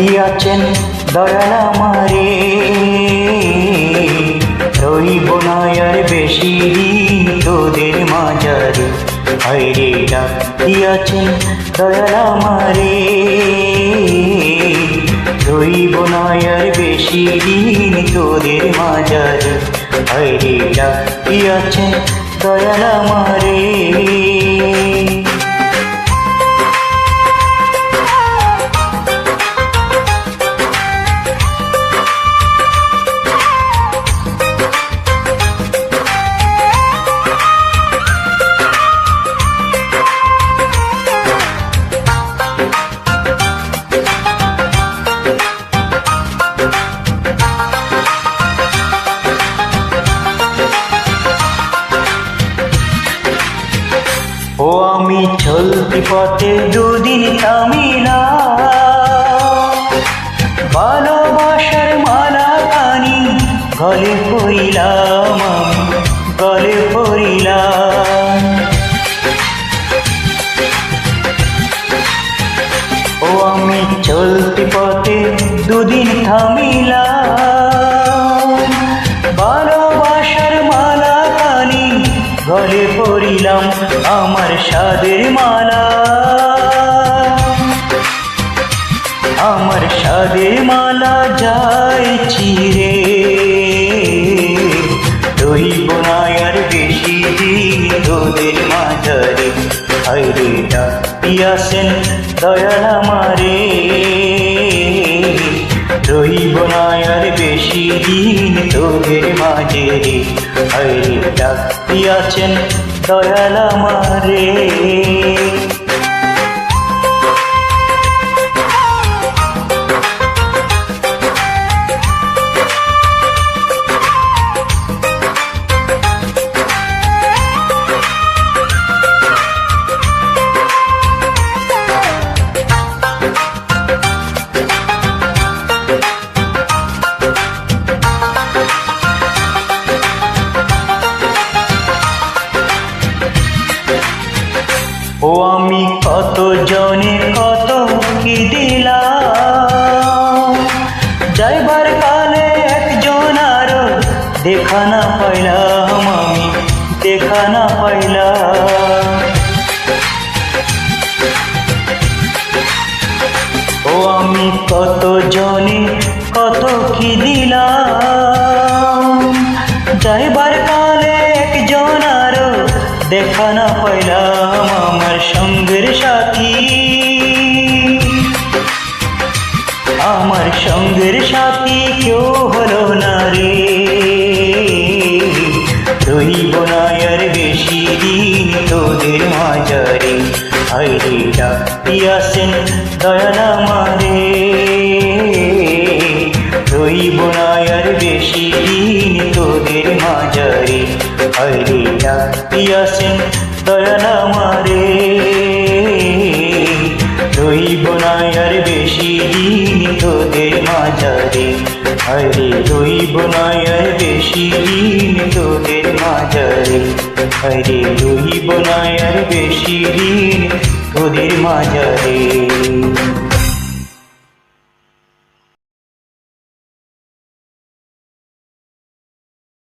দিয়াছেন দয়াল আমারে, রইব না আর বেশি দিন তোদের মাঝারে। হায়রে ডাক দিয়াছেন দয়াল আমারে, রইব না আর বেশি দিন তোদের মাঝারে। হায়রে ডাক দিয়াছেন দয়াল আমারে। ও আমি চলতি পথে দুদিন থামিলাম, ভালোবাসার মালা কানি গলে পড়িলাম, আমি গলে পড়িলাম। ও আমি চলতি পথে দুদিন থামিলাম, ভালোবাসার মালা কানি গলে পড়িলাম, আমার সাদের মালা, আমার সাদের মালা যায় চিরে। রইব না আর বেশি দিন তোদের মাঝারে। হায়রে ডাক দিয়াছেন দয়াল আমারে, রইব না আর বেশি দিন তোদের মাঝে রে। হায়রে ডাক দিয়াছেন দয়াল আমারে। ও আমি কত জনে কত কি দিলাম, যাইবার কালে একজন আরো দেখা না পাইলাম, আমি দেখা না পাইলাম। ও আমি কত জনে কত কি দিলাম, যাইবার কালে একজন আরো দেখা না পাইলাম, আমার সঙ্গের সাথী, আমার সঙ্গের সাথী কেউ হলো না রে। রইব না আর বেশি দিন তোদের মাঝারে। হায়রে ডাক দিয়াছেন দয়াল আমারে, রইব না আর বেশি দিন তোদের মাঝারে। হায়রে ডাক দিয়াছেন দয়াল আমারে, রইব না আর বেশি দিন তোদের মাঝারে। হায়রে রইব না আর বেশি দিন তোদের মাঝারে। হায়রে রইব না আর বেশি দিন তোদের মাঝারে।